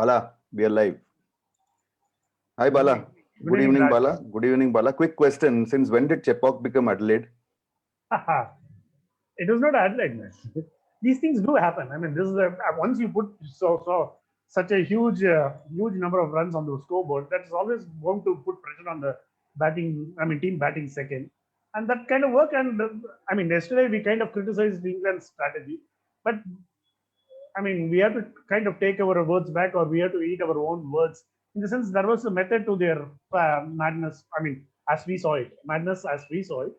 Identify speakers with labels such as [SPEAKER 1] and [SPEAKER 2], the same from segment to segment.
[SPEAKER 1] Bala, we are live. Hi, Bala. Good evening,
[SPEAKER 2] Raj.
[SPEAKER 1] Bala. Good evening, Bala. Quick question. Since when did Chepauk become Adelaide?
[SPEAKER 2] It was not Adelaide, man. These things do happen. I mean, this is once you put such a huge number of runs on the scoreboard, that's always going to put pressure on the batting. I mean, team batting second, and that kind of work. And I mean, yesterday we kind of criticized England's strategy, but I mean, we have to kind of take our words back, or we have to eat our own words. In the sense, there was a method to their madness. I mean, as we saw it, madness as we saw it,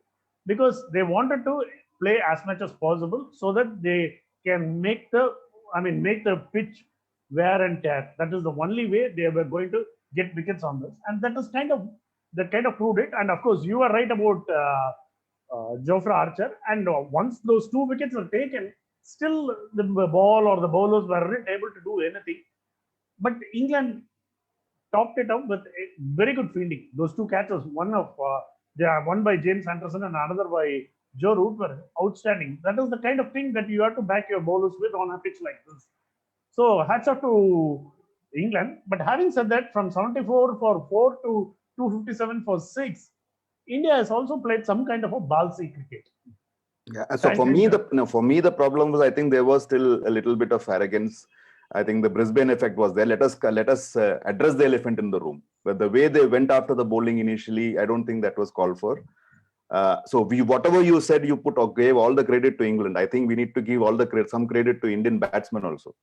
[SPEAKER 2] because they wanted to play as much as possible so that they can make the pitch wear and tear. That is the only way they were going to get wickets on this, and that kind of proved it. And of course, you are right about Jofra Archer. And once those 2 wickets were taken, still the ball or the bowlers weren't able to do anything. But England topped it up with a very good fielding. Those 2 catches, one by James Anderson and another by Joe Root, were outstanding. That is the kind of thing that you have to back your bowlers with on a pitch like this. So hats off to England. But having said that, from 74 for 4 to 257 for 6, India has also played some kind of a ballsy cricket.
[SPEAKER 1] Yeah. So for me, the problem was, I think there was still a little bit of arrogance. I think the Brisbane effect was there. Let us address the elephant in the room. But the way they went after the bowling initially, I don't think that was called for. So whatever you said, you gave all the credit to England. I think we need to give some credit to Indian batsmen also.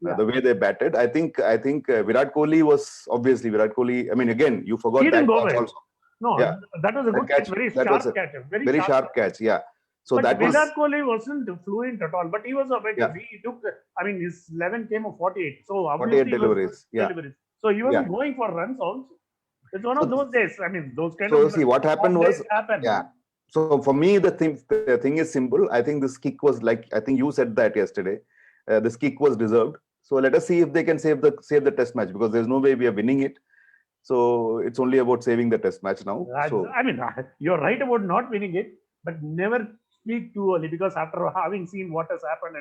[SPEAKER 1] Yeah. The way they batted, I think Virat Kohli was obviously Virat Kohli. I mean, again, you forgot that catch also.
[SPEAKER 2] No, yeah. That was a good catch, very sharp catch.
[SPEAKER 1] Very sharp catch, yeah. So
[SPEAKER 2] but
[SPEAKER 1] that
[SPEAKER 2] Virat Kohli wasn't fluent at all, but he was he took. I mean, his 11 came of 48. So
[SPEAKER 1] 48 deliveries. Yeah.
[SPEAKER 2] So he wasn't going for runs also. It's one of those days. I mean, those kind
[SPEAKER 1] of.
[SPEAKER 2] So
[SPEAKER 1] see, what happened was, yeah. So for me, the thing is simple. I think this kick was I think you said that yesterday. This kick was deserved. So let us see if they can save the test match, because there's no way we are winning it. So it's only about saving the test match now.
[SPEAKER 2] I mean, you're right about not winning it, but never speak too early, because after having seen what has happened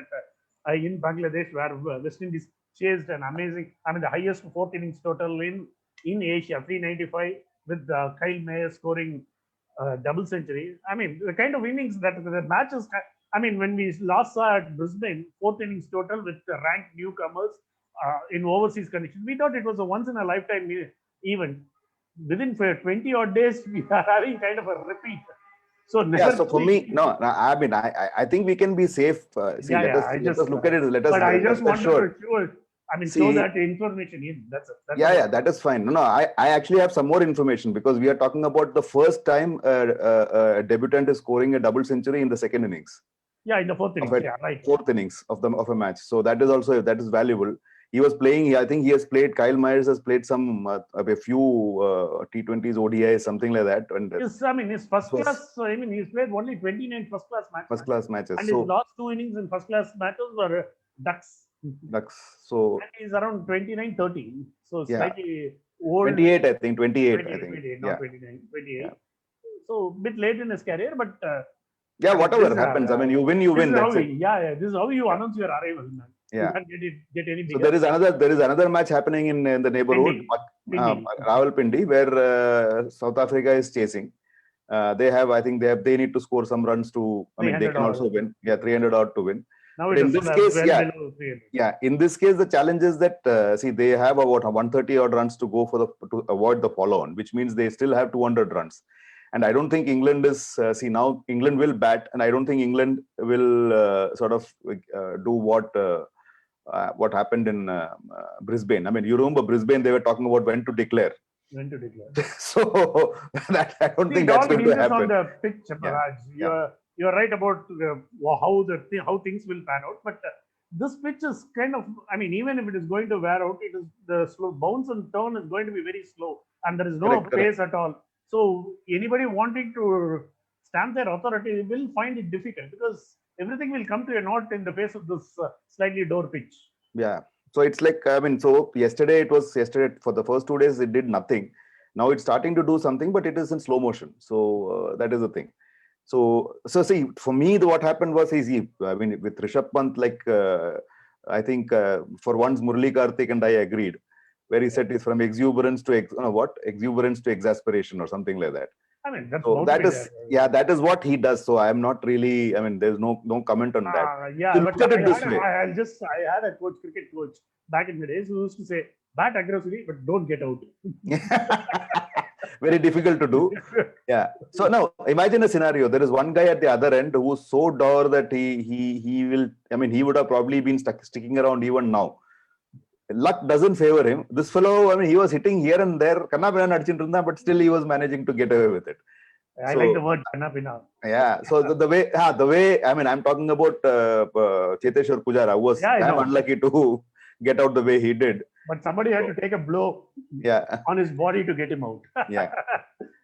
[SPEAKER 2] in Bangladesh, where West Indies chased an amazing, the highest 4th innings total in Asia, 395, with Kyle Mayer scoring double century. I mean, the kind of innings that the matches. I mean, when we last saw at Brisbane, 4th innings total with the ranked newcomers in overseas conditions, we thought it was a once in a lifetime event. Within 20 odd days, we are having kind of a repeat. So
[SPEAKER 1] so for me, no, I mean, I think we can be safe. Let us look at it.
[SPEAKER 2] But I just wanted to show that information in. That's it.
[SPEAKER 1] That is fine. No, I actually have some more information, because we are talking about the first time a debutant is scoring a double century in the second innings.
[SPEAKER 2] Yeah, in the 4th innings. Right.
[SPEAKER 1] 4th innings of a match. So that is valuable. He was playing. I think he has played. Kyle Myers has played a few T20s, ODIs, something like that. And
[SPEAKER 2] his first class. He's played only 29 first class matches. And his last 2 innings in first class matches were Ducks.
[SPEAKER 1] So
[SPEAKER 2] and he's around 29, 30. So slightly old.
[SPEAKER 1] 28, I think. 28, I think.
[SPEAKER 2] 28, not 29. 28. Yeah. So a bit late in his career, but.
[SPEAKER 1] Whatever happens. You win. That's it.
[SPEAKER 2] This is how you announce your arrival, man.
[SPEAKER 1] Yeah.
[SPEAKER 2] You can't get any bigger.
[SPEAKER 1] So there is another match happening in the neighborhood, Rawalpindi, where South Africa is chasing. They need to score some runs to. They can also win. 300 odd to win.
[SPEAKER 2] Now in this case,
[SPEAKER 1] in this case, the challenge is that they have about 130 odd runs to go to avoid the follow-on, which means they still have 200 runs. And I don't think England is, now England will bat, and I don't think England will do what happened in Brisbane. You remember Brisbane, they were talking about when to declare. So I don't think that's going to happen.
[SPEAKER 2] On the pitch, Raj. You're right about how things will pan out. But this pitch is kind of, even if it is going to wear out, it is the slow bounce and turn is going to be very slow, and there is no pace at all. So anybody wanting to stamp their authority will find it difficult, because everything will come to a naught in the face of this slightly door pitch.
[SPEAKER 1] Yeah. So it's like, so yesterday for the first 2 days, it did nothing. Now it's starting to do something, but it is in slow motion. So that is the thing. So see, for me, what happened was easy. With Rishabh Pant, I think for once Murali Karthik and I agreed, where he said it's from exuberance to exuberance to exasperation or something like that.
[SPEAKER 2] I mean, that's
[SPEAKER 1] So
[SPEAKER 2] bound to
[SPEAKER 1] that
[SPEAKER 2] be
[SPEAKER 1] is,
[SPEAKER 2] there.
[SPEAKER 1] yeah, that is what he does. So I am not really, I mean, there's no comment on that.
[SPEAKER 2] Yeah,
[SPEAKER 1] So
[SPEAKER 2] but
[SPEAKER 1] look at it this way.
[SPEAKER 2] I had a cricket coach back in the days who used to say, bat aggressively, but don't get out.
[SPEAKER 1] Very difficult to do. Yeah. So now imagine a scenario. There is one guy at the other end who's so dour that he will, I mean, he would have probably been sticking around even now. Luck doesn't favor him. This fellow, I mean, he was hitting here and there, but still he was managing to get away with it.
[SPEAKER 2] I like the word Kanna Pinna.
[SPEAKER 1] Yeah. So the way, I mean, I'm talking about Cheteshwar Pujara, who was damn unlucky to get out the way he did.
[SPEAKER 2] But somebody had to take a blow on his body to get him out.
[SPEAKER 1] Yeah.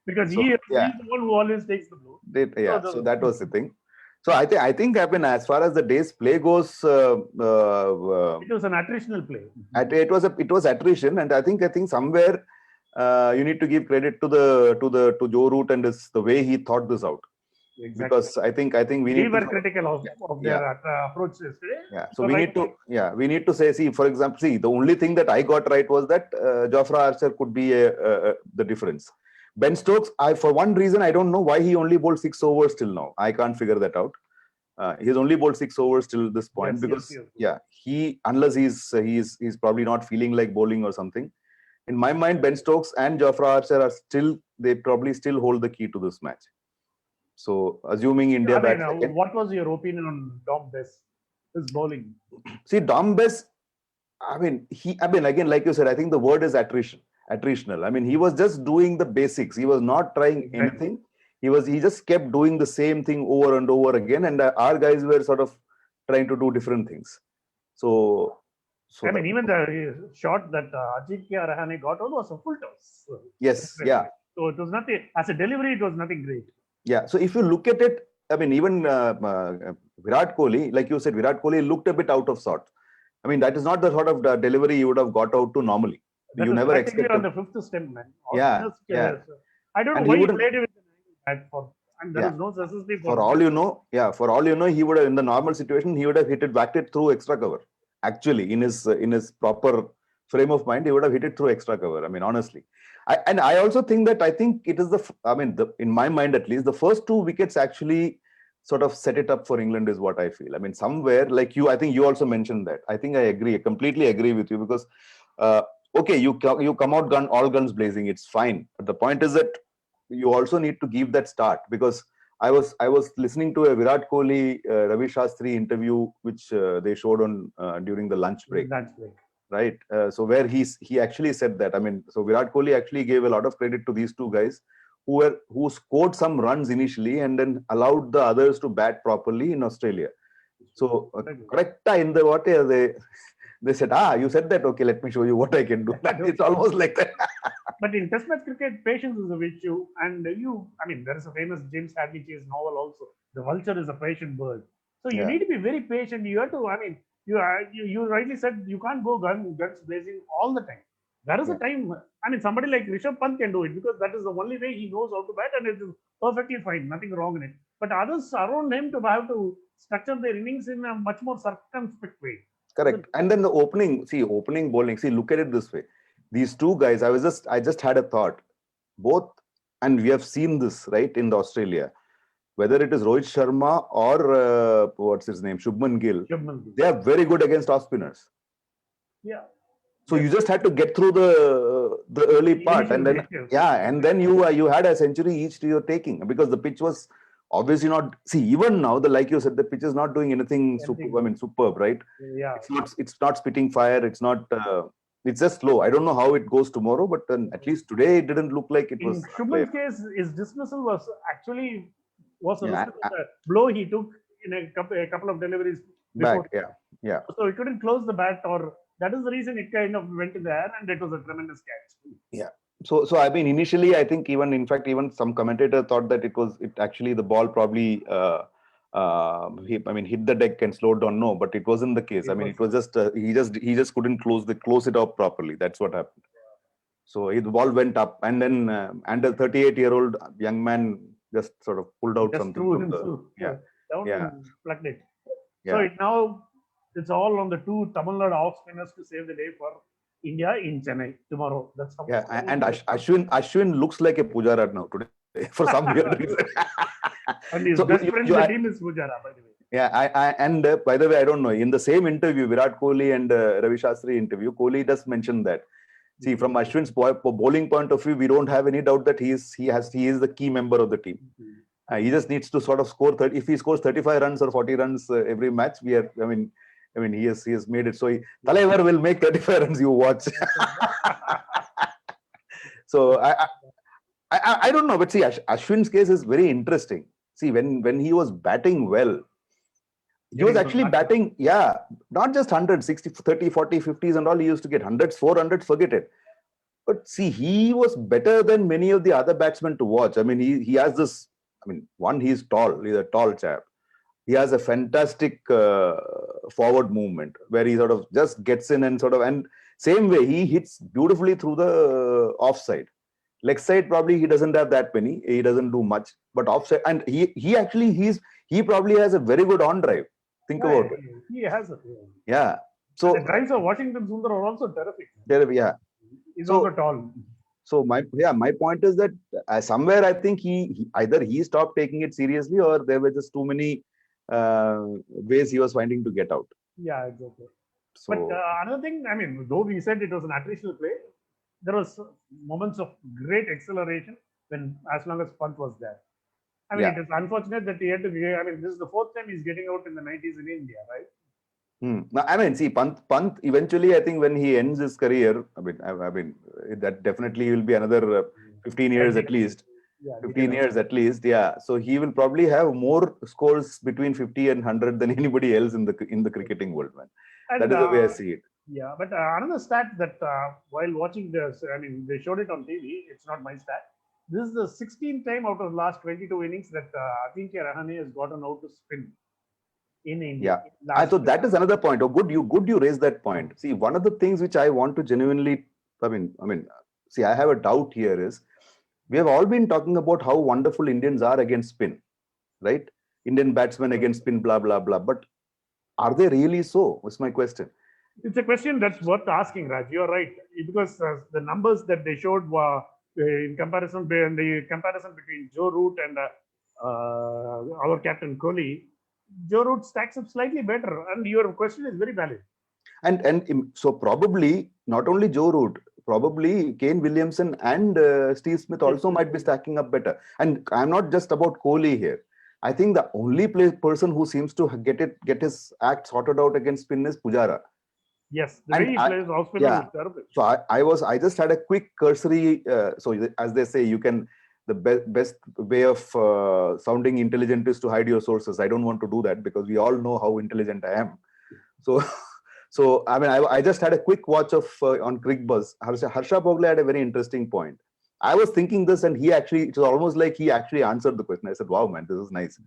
[SPEAKER 2] Because he's the one who always takes the blow.
[SPEAKER 1] So that was the thing. So I think I mean, as far as the day's play goes, it
[SPEAKER 2] was an attritional play.
[SPEAKER 1] It was attrition, and I think somewhere you need to give credit to Joe Root and the way he thought this out. Exactly. Because I think we
[SPEAKER 2] were critical of their approach yesterday.
[SPEAKER 1] Yeah. So we need to say, see, for example, the only thing that I got right was that Jofra Archer could be the difference. Ben Stokes, for one reason, I don't know why he only bowled 6 overs till now. I can't figure that out. He's only bowled 6 overs till this point because he, unless he's probably not feeling like bowling or something. In my mind, Ben Stokes and Jofra Archer they probably still hold the key to this match. So assuming India bats second.
[SPEAKER 2] What was your opinion on Dom Bess, his bowling?
[SPEAKER 1] See, Dom Bess, I mean, again, like you said, I think the word is attritional. I mean, he was just doing the basics. He was not trying anything. He just kept doing the same thing over and over again. And our guys were sort of trying to do different things. So
[SPEAKER 2] I mean, even the shot that Ajinkya Rahane got on was a full toss.
[SPEAKER 1] Yes, yeah.
[SPEAKER 2] So it was nothing, as a delivery, it was nothing great.
[SPEAKER 1] Yeah. So if you look at it, I mean, even Virat Kohli, like you said, Virat Kohli looked a bit out of sorts. I mean, that is not the sort of delivery you would have got out to normally. You never expected.
[SPEAKER 2] On the 5th stem, man.
[SPEAKER 1] Yeah.
[SPEAKER 2] I don't know why he played with an angle for, and there is no necessity
[SPEAKER 1] for all you know, he would have, in the normal situation, he would have whacked it through extra cover. Actually, in his proper frame of mind, he would have hit it through extra cover. I mean, honestly. I also think that it is in my mind at least, the first 2 wickets actually sort of set it up for England is what I feel. I mean, somewhere like you, I think you also mentioned that. I think I completely agree with you because, okay, you come out all guns blazing, it's fine. But the point is that you also need to give that start because I was listening to a Virat Kohli Ravi Shastri interview which they showed on during the lunch break. Right. So where he actually said that, I mean, so Virat Kohli actually gave a lot of credit to these 2 guys who scored some runs initially and then allowed the others to bat properly in Australia. So correct in the what they said, you said that, okay, let me show you what I can do. It's almost like that.
[SPEAKER 2] But in Test match cricket, patience is a issue, and I mean, there is a famous James Hadley Chase novel also. The vulture is a patient bird. So you need to be very patient. You have to, I mean, you rightly said you can't go guns blazing all the time. There is a time. I mean, somebody like Rishabh Pant can do it because that is the only way he knows how to bat, and it is perfectly fine, nothing wrong in it. But others around him to have to structure their innings in a much more circumspect way.
[SPEAKER 1] Correct. And then the opening bowling. See, look at it this way. These 2 guys, I just had a thought. Both, and we have seen this right in Australia. Whether it is Rohit Sharma or what's his name, Shubman Gill, they are very good against off spinners.
[SPEAKER 2] Yeah.
[SPEAKER 1] So you just had to get through the early part, and then you had a century each to your taking because the pitch was obviously not. See, even now, like you said, the pitch is not doing anything superb, right?
[SPEAKER 2] Yeah.
[SPEAKER 1] It's not spitting fire. It's not. It's just slow. I don't know how it goes tomorrow, but at least today it didn't look like it was.
[SPEAKER 2] In Shubman's case, his dismissal was a blow he took in a couple of deliveries before.
[SPEAKER 1] Back, yeah.
[SPEAKER 2] So he couldn't close the bat, or that is the reason it kind of went in the air, and it was a tremendous catch.
[SPEAKER 1] Yeah. So I mean, initially, I think even some commentator thought that it actually the ball probably hit the deck and slowed down. No, but it wasn't the case. It was just he just couldn't close it up properly. That's what happened. So the ball went up, and then and a 38-year-old young man just sort of pulled out something.
[SPEAKER 2] Down and plugged it. So it now It's all on the two Tamil Nadu off spinners to save the day for India in Chennai tomorrow. That's how.
[SPEAKER 1] Yeah, and Ashwin looks like a Pujara now today for some weird reason.
[SPEAKER 2] And his
[SPEAKER 1] So
[SPEAKER 2] best
[SPEAKER 1] you-
[SPEAKER 2] friend
[SPEAKER 1] you-
[SPEAKER 2] in the
[SPEAKER 1] I-
[SPEAKER 2] team is Pujara, by the way.
[SPEAKER 1] Yeah, and by the way, I don't know. In the same interview, Virat Kohli and Ravi Shastri interview, Kohli does mention that. See, from Ashwin's bowling point of view, we don't have any doubt that he is the key member of the team. He just needs to sort of score 30. If he scores 35 runs or 40 runs every match, I mean, he has made it. So Talaivar will make 35 runs. You watch. So I don't know, but see, Ashwin's case is very interesting. See, when he was batting well, he was actually batting, not just 100, 60, 30, 40, 50s and all. He used to get 100s, 400s, forget it. But see, he was better than many of the other batsmen to watch. I mean, he has this, one, he's tall. He's a tall chap. He has a fantastic forward movement where he sort of just gets in and same way, he hits beautifully through the offside. Leg side, probably he doesn't have that many. He doesn't do much, but offside, and he probably has a very good on drive. Think about it.
[SPEAKER 2] He has it.
[SPEAKER 1] Yeah. So
[SPEAKER 2] the drives of Washington Sundar are also terrific.
[SPEAKER 1] Yeah.
[SPEAKER 2] He's also tall.
[SPEAKER 1] So my point is that somewhere I think he either stopped taking it seriously or there were just too many ways he was finding to get out.
[SPEAKER 2] Yeah, exactly.
[SPEAKER 1] So,
[SPEAKER 2] but another thing, though we said it was an attritional play, there was moments of great acceleration as long as Pant was there. It is unfortunate that he had to. This is the fourth time he's getting out in the 90s in India, right?
[SPEAKER 1] See, Pant eventually, I think when he ends his career, that definitely will be another 15 years at least. 15 years at least, yeah. So he will probably have more scores between 50 and 100 than anybody else in the cricketing world, man. And, that is the way I see it.
[SPEAKER 2] Yeah, but another stat that while watching this, they showed it on TV. It's not my stat. This is the 16th time out of the last 22 innings that Ajinkya Rahane has gotten out to spin in India.
[SPEAKER 1] Yeah, I thought that is another point. Oh, good you raised that point. See, one of the things which I want to genuinely, see, I have a doubt here is, we have all been talking about how wonderful Indians are against spin, right? Indian batsmen against spin, blah, blah, blah. But are they really so? What's my question?
[SPEAKER 2] It's a question that's worth asking, Raj. You're right. Because the numbers that they showed were in comparison between Joe Root and our captain Kohli, Joe Root stacks up slightly better. And your question is very valid.
[SPEAKER 1] And so probably not only Joe Root, probably Kane Williamson and Steve Smith also might be stacking up better. And I'm not just about Kohli here. I think the only person who seems to get his act sorted out against spin is Pujara.
[SPEAKER 2] Yes, the way he plays off spin is terrible.
[SPEAKER 1] So I just had a quick cursory. So as they say, the best way of sounding intelligent is to hide your sources. I don't want to do that because we all know how intelligent I am. So I just had a quick watch of on CricBuzz. Harsha Bhogle had a very interesting point. I was thinking this, and it was almost like he actually answered the question. I said, "Wow, man, this is nice."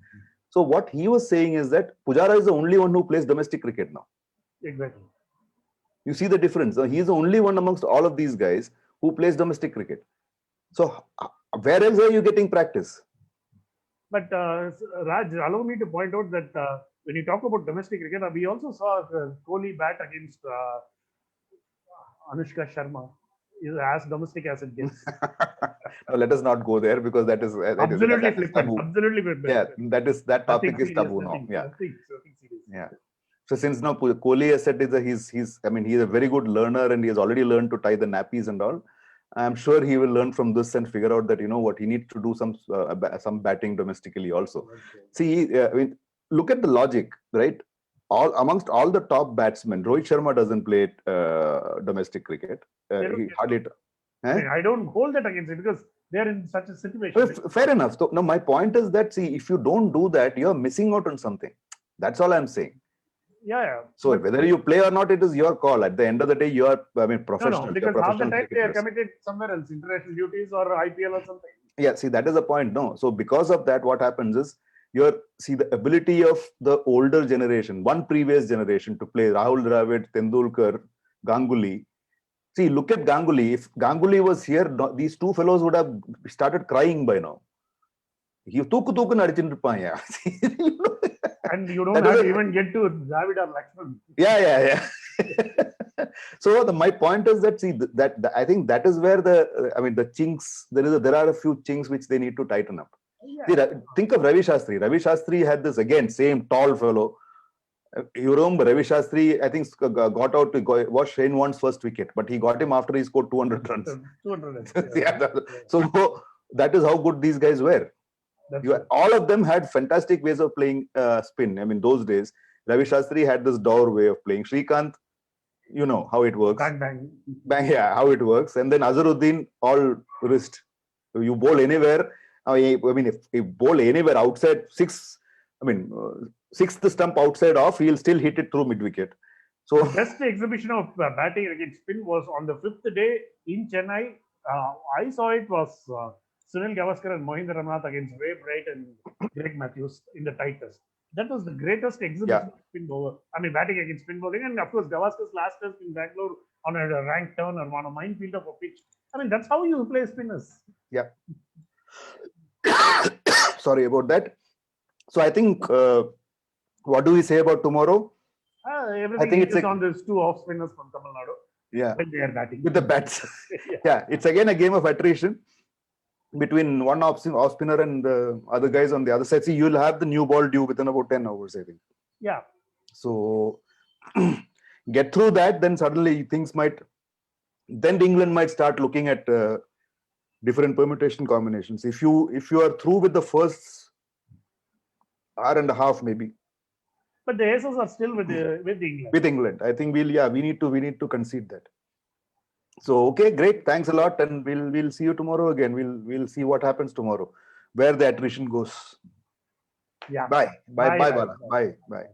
[SPEAKER 1] So what he was saying is that Pujara is the only one who plays domestic cricket now.
[SPEAKER 2] Exactly.
[SPEAKER 1] You see the difference. He's the only one amongst all of these guys who plays domestic cricket. So where else are you getting practice?
[SPEAKER 2] But Raj, allow me to point out that when you talk about domestic cricket, we also saw Kohli bat against Anushka Sharma. Is as domestic as it gets.
[SPEAKER 1] No, let us not go there because that is
[SPEAKER 2] absolutely flippant. Absolutely flippant.
[SPEAKER 1] Yeah, that topic is taboo now. Yeah. Yeah. So since now Kohli has said he's a very good learner and he has already learned to tie the nappies and all. I'm sure he will learn from this and figure out that what he needs to do some batting domestically also. Okay. See, look at the logic, right? Amongst all the top batsmen, Rohit Sharma doesn't play domestic cricket. He hardly.
[SPEAKER 2] I don't hold that against it because they're in such a situation.
[SPEAKER 1] Fair enough. So, no, my point is that if you don't do that, you're missing out on something. That's all I'm saying.
[SPEAKER 2] Yeah.
[SPEAKER 1] So whether you play or not, it is your call. At the end of the day, you are professional.
[SPEAKER 2] No, because half the time they are committed somewhere else, international duties or IPL or something.
[SPEAKER 1] Yeah, see, that is the point. No, so because of that, what happens is the ability of the older generation, one previous generation to play Rahul Dravid, Tendulkar, Ganguly. See, look at Ganguly. If Ganguly was here, these two fellows would have started crying by now.
[SPEAKER 2] And you don't
[SPEAKER 1] That
[SPEAKER 2] have
[SPEAKER 1] was
[SPEAKER 2] to
[SPEAKER 1] a-
[SPEAKER 2] even get to Dravid or Lakshman.
[SPEAKER 1] Yeah. So my point is that I think that is where the chinks there are a few chinks which they need to tighten up. See,
[SPEAKER 2] Yeah.
[SPEAKER 1] think of Ravi Shastri. Ravi Shastri had this again same tall fellow. You remember Ravi Shastri? I think got out to was Shane Warne's first wicket, but he got him after he scored 200 runs.
[SPEAKER 2] 200.
[SPEAKER 1] So that is how good these guys were.
[SPEAKER 2] That's right.
[SPEAKER 1] All of them had fantastic ways of playing spin. I mean, those days, Ravi Shastri had this door way of playing. Srikanth, you know how it works.
[SPEAKER 2] Bang, bang.
[SPEAKER 1] Bang, yeah, how it works. And then Azharuddin, all wrist. You bowl anywhere. I mean, if you bowl anywhere outside sixth stump outside off, he'll still hit it through mid wicket. So
[SPEAKER 2] Best exhibition of batting against spin was on the 5th day in Chennai. I saw it was Sunil Gavaskar and Mohinder Ramnath against Ray Bright and Greg Matthews in the tight test. That was the greatest exhibition of spin bowler. I mean, batting against spin bowling. And of course, Gavaskar's last test in Bangalore on a ranked turn or on a minefield of a pitch. I mean, that's how you play spinners.
[SPEAKER 1] yeah. Sorry about that. So I think, what do we say about tomorrow?
[SPEAKER 2] Everything
[SPEAKER 1] think it's
[SPEAKER 2] is on these two off spinners from Tamil Nadu
[SPEAKER 1] Yeah,
[SPEAKER 2] when they are batting.
[SPEAKER 1] with the bats.
[SPEAKER 2] Yeah.
[SPEAKER 1] Yeah, it's again a game of attrition between one off spinner and the other guys on the other side. See, you'll have the new ball due within about 10 hours, I think.
[SPEAKER 2] Yeah.
[SPEAKER 1] So get through that, then suddenly things might. Then England might start looking at different permutation combinations. If you are through with the first hour and a half, maybe
[SPEAKER 2] But the Aces are still with England.
[SPEAKER 1] with England, I think we need to concede that. So okay, great, thanks a lot, and we'll see you tomorrow again. We'll see what happens tomorrow, where the attrition goes.
[SPEAKER 2] Yeah.
[SPEAKER 1] Bye,
[SPEAKER 2] Bye,
[SPEAKER 1] Bala. Bye.